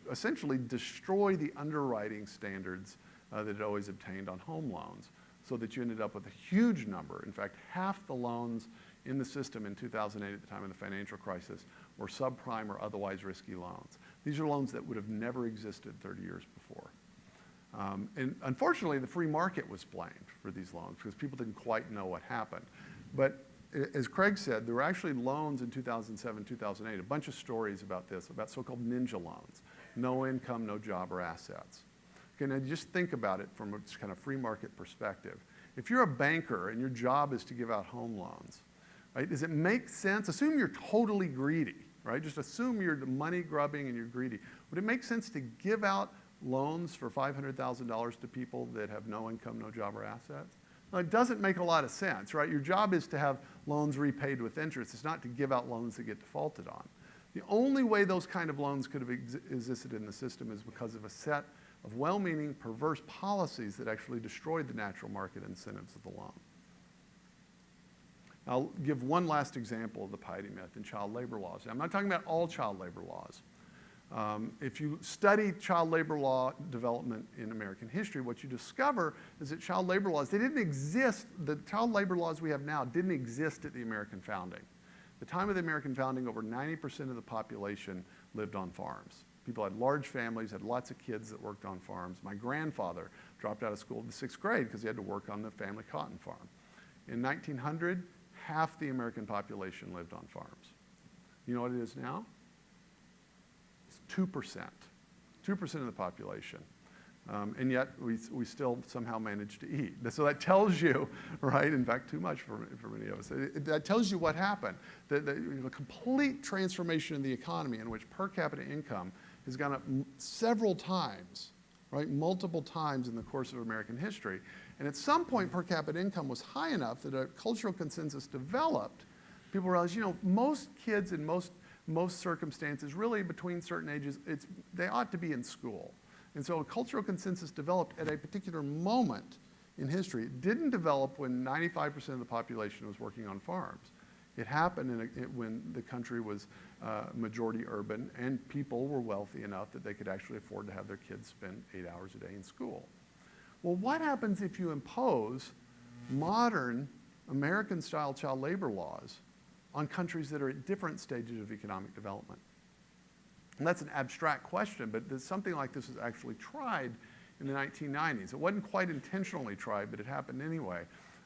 essentially destroy the underwriting standards that it always obtained on home loans, so that you ended up with a huge number. In fact, half the loans in the system in 2008 at the time of the financial crisis were subprime or otherwise risky loans. These are loans that would have never existed 30 years before. And unfortunately, the free market was blamed for these loans because people didn't quite know what happened. But as Craig said, there were actually loans in 2007, 2008, a bunch of stories about this, about so-called ninja loans, no income, no job or assets. Okay, now just think about it from a kind of free market perspective. If you're a banker and your job is to give out home loans, right, does it make sense? Assume you're totally greedy, right? Just assume you're money grubbing and you're greedy. Would it make sense to give out loans for $500,000 to people that have no income, no job or assets? Well, it doesn't make a lot of sense, right? Your job is to have loans repaid with interest. It's not to give out loans that get defaulted on. The only way those kind of loans could have existed in the system is because of a set of well-meaning, perverse policies that actually destroyed the natural market incentives of the loan. I'll give one last example of the piety myth in child labor laws. I'm not talking about all child labor laws. If you study child labor law development in American history, what you discover is that child labor laws, they didn't exist, the child labor laws we have now didn't exist at the American founding. At the time of the American founding, over 90% of the population lived on farms. People had large families, had lots of kids that worked on farms. My grandfather dropped out of school in the 6th grade because he had to work on the family cotton farm. In 1900, half the American population lived on farms. You know what it is now? 2%. 2% of the population. And yet, we still somehow manage to eat. So that tells you, right, in fact, too much for many of us. That tells you what happened. The complete transformation in the economy in which per capita income has gone up several times, right, multiple times in the course of American history. And at some point, per capita income was high enough that a cultural consensus developed. People realized, you know, most kids in most circumstances, really between certain ages, they ought to be in school. And so a cultural consensus developed at a particular moment in history. It didn't develop when 95% of the population was working on farms. It happened when the country was majority urban and people were wealthy enough that they could actually afford to have their kids spend 8 hours a day in school. Well, what happens if you impose modern American-style child labor laws on countries that are at different stages of economic development? And that's an abstract question, but something like this was actually tried in the 1990s. It wasn't quite intentionally tried, but it happened anyway.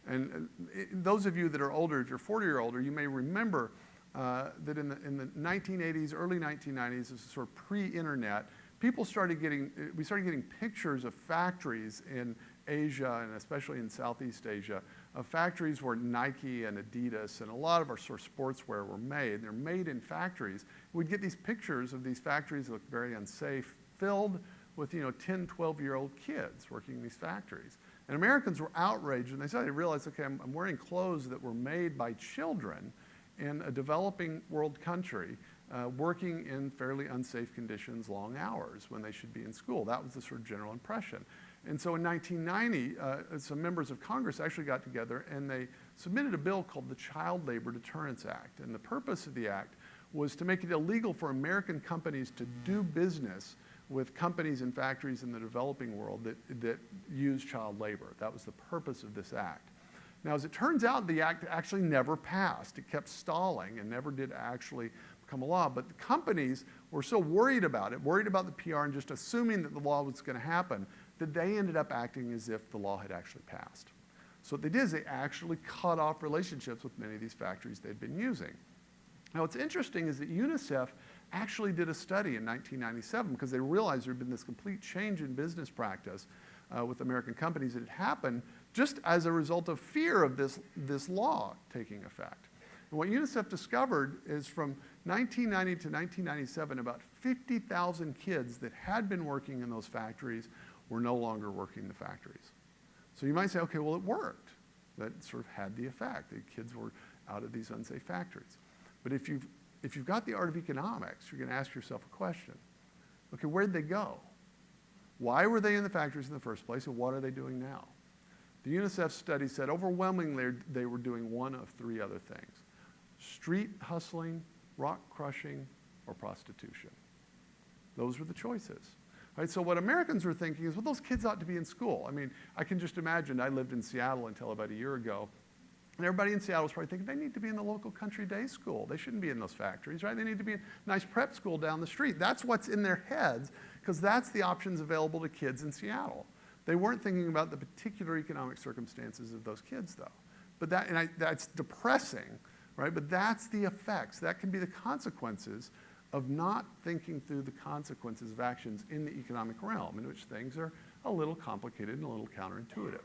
And those of you that are older, if you're 40 or older, you may remember that in the 1980s, early 1990s, this is sort of pre-internet, we started getting pictures of factories in Asia and especially in Southeast Asia, of factories where Nike and Adidas and a lot of our sort of sportswear were made. They're made in factories. We'd get these pictures of these factories that look very unsafe, filled with 10, 12-year-old kids working in these factories. And Americans were outraged and they realized, okay, I'm wearing clothes that were made by children in a developing world country working in fairly unsafe conditions, long hours when they should be in school. That was the sort of general impression. And so in 1990, some members of Congress actually got together and they submitted a bill called the Child Labor Deterrence Act. And the purpose of the act was to make it illegal for American companies to do business with companies and factories in the developing world that use child labor. That was the purpose of this act. Now, as it turns out, the act actually never passed. It kept stalling and never did actually become a law. But the companies were so worried about it, worried about the PR and just assuming that the law was going to happen, that they ended up acting as if the law had actually passed. So what they did is they actually cut off relationships with many of these factories they'd been using. Now, what's interesting is that UNICEF actually did a study in 1997 because they realized there had been this complete change in business practice with American companies that had happened just as a result of fear of this law taking effect. And what UNICEF discovered is from 1990 to 1997, about 50,000 kids that had been working in those factories were no longer working in the factories. So you might say, okay, well, it worked. That sort of had the effect. The kids were out of these unsafe factories. But if you've got the art of economics, you're going to ask yourself a question. Okay, where'd they go? Why were they in the factories in the first place, and what are they doing now? The UNICEF study said overwhelmingly they were doing one of three other things: street hustling, rock crushing, or prostitution. Those were the choices. Right? So what Americans were thinking is, well, those kids ought to be in school. I mean, I can just imagine, I lived in Seattle until about a year ago, and everybody in Seattle was probably thinking they need to be in the local country day school. They shouldn't be in those factories, right? They need to be in a nice prep school down the street. That's what's in their heads, because that's the options available to kids in Seattle. They weren't thinking about the particular economic circumstances of those kids, though. But that's depressing, right? But that's the effects. That can be the consequences of not thinking through the consequences of actions in the economic realm, in which things are a little complicated and a little counterintuitive.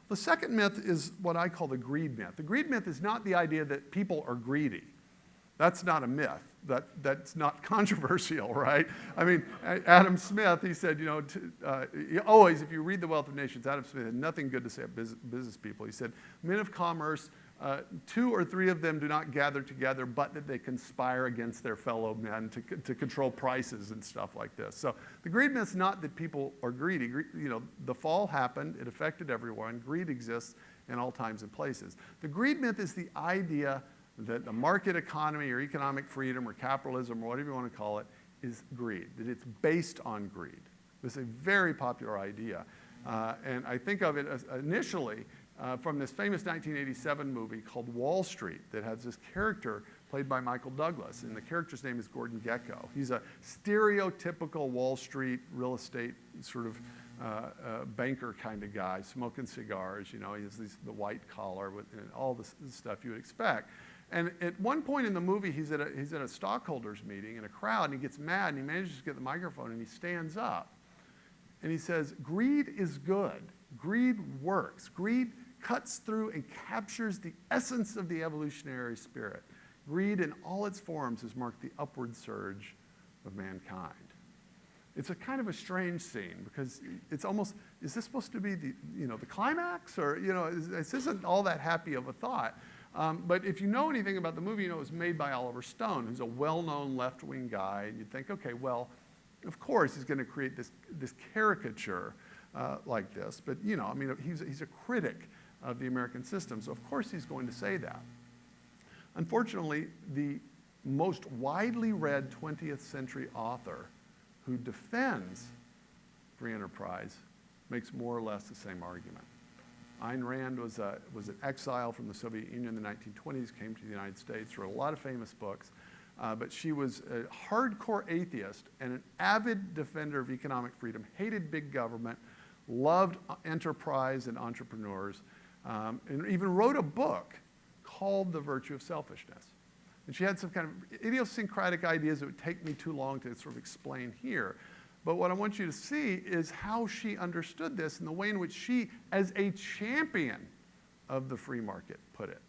The second myth is what I call the greed myth. The greed myth is not the idea that people are greedy. That's not a myth. That's not controversial, right? I mean, Adam Smith, he said, you know, always, if you read The Wealth of Nations, Adam Smith had nothing good to say about business people. He said, men of commerce, 2 or 3 of them do not gather together, but that they conspire against their fellow men to control prices and stuff like this. So the greed myth is not that people are greedy. You know, the fall happened, it affected everyone. Greed exists in all times and places. The greed myth is the idea that the market economy or economic freedom or capitalism or whatever you want to call it is greed, that it's based on greed. This is a very popular idea. And I think of it as initially from this famous 1987 movie called Wall Street that has this character played by Michael Douglas, and the character's name is Gordon Gekko. He's a stereotypical Wall Street real estate sort of banker kind of guy, smoking cigars, you know, he has the white collar and all the stuff you would expect. And at one point in the movie, he's at a stockholders meeting in a crowd, and he gets mad, and he manages to get the microphone, and he stands up. And he says, greed is good. Greed works. Greed cuts through and captures the essence of the evolutionary spirit. Greed in all its forms has marked the upward surge of mankind. It's a kind of a strange scene because it's almost, is this supposed to be the climax? Or, this isn't all that happy of a thought. But if you know anything about the movie, you know it was made by Oliver Stone, who's a well-known left-wing guy. And you'd think, okay, well, of course he's going to create this caricature like this. But, he's a critic of the American system, so of course he's going to say that. Unfortunately, the most widely read 20th century author who defends free enterprise makes more or less the same argument. Ayn Rand was an exile from the Soviet Union in the 1920s, came to the United States, wrote a lot of famous books, but she was a hardcore atheist and an avid defender of economic freedom, hated big government, loved enterprise and entrepreneurs, and even wrote a book called The Virtue of Selfishness. And she had some kind of idiosyncratic ideas that would take me too long to sort of explain here. But what I want you to see is how she understood this and the way in which she, as a champion of the free market, put it.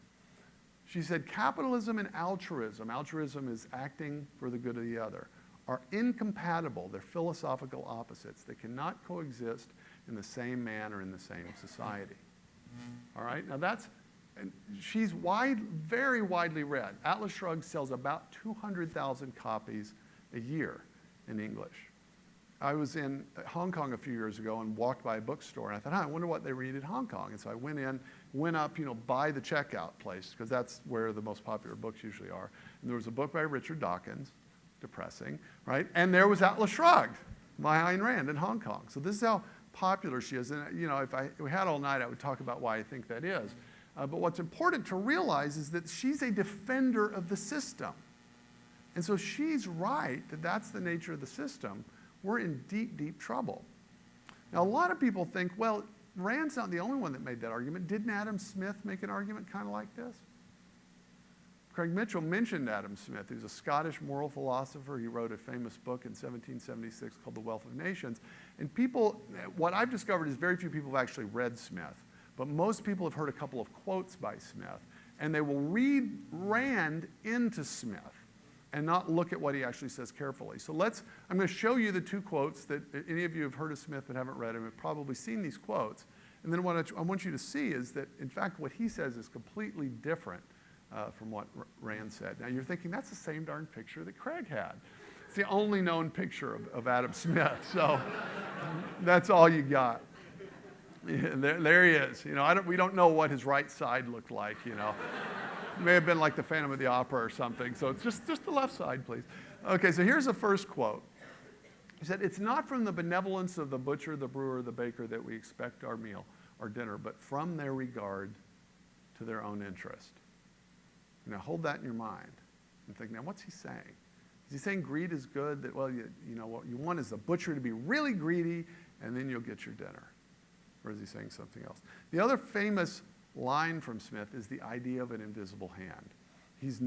She said, capitalism and altruism is acting for the good of the other, are incompatible. They're philosophical opposites. They cannot coexist in the same manner in the same society. All right? Now and she's very widely read. Atlas Shrugged sells about 200,000 copies a year in English. I was in Hong Kong a few years ago and walked by a bookstore, and I thought, I wonder what they read in Hong Kong. And so I went up, by the checkout place, because that's where the most popular books usually are. And there was a book by Richard Dawkins, depressing, right? And there was Atlas Shrugged by Ayn Rand in Hong Kong. So this is how popular she is. And, if we had all night, I would talk about why I think that is. But what's important to realize is that she's a defender of the system. And so she's right that that's the nature of the system. We're in deep, deep trouble. Now, a lot of people think, well, Rand's not the only one that made that argument. Didn't Adam Smith make an argument kind of like this? Craig Mitchell mentioned Adam Smith. He was a Scottish moral philosopher. He wrote a famous book in 1776 called The Wealth of Nations. And what I've discovered is very few people have actually read Smith. But most people have heard a couple of quotes by Smith, and they will read Rand into Smith and not look at what he actually says carefully. So I'm going to show you the two quotes that any of you have heard of Smith but haven't read him have probably seen these quotes. And then what I want you to see is that, in fact, what he says is completely different from what Rand said. Now, you're thinking, that's the same darn picture that Craig had. It's the only known picture of Adam Smith, so that's all you got. Yeah, there he is. We don't know what his right side looked like. It may have been like the Phantom of the Opera or something. So it's just the left side, please. Okay, so here's the first quote. He said, "It's not from the benevolence of the butcher, the brewer, the baker that we expect our meal or dinner, but from their regard to their own interest." Now hold that in your mind and think, now what's he saying? Is he saying greed is good, that, well, you know, what you want is the butcher to be really greedy and then you'll get your dinner? Or is he saying something else? The other famous line from Smith is the idea of an invisible hand. He's not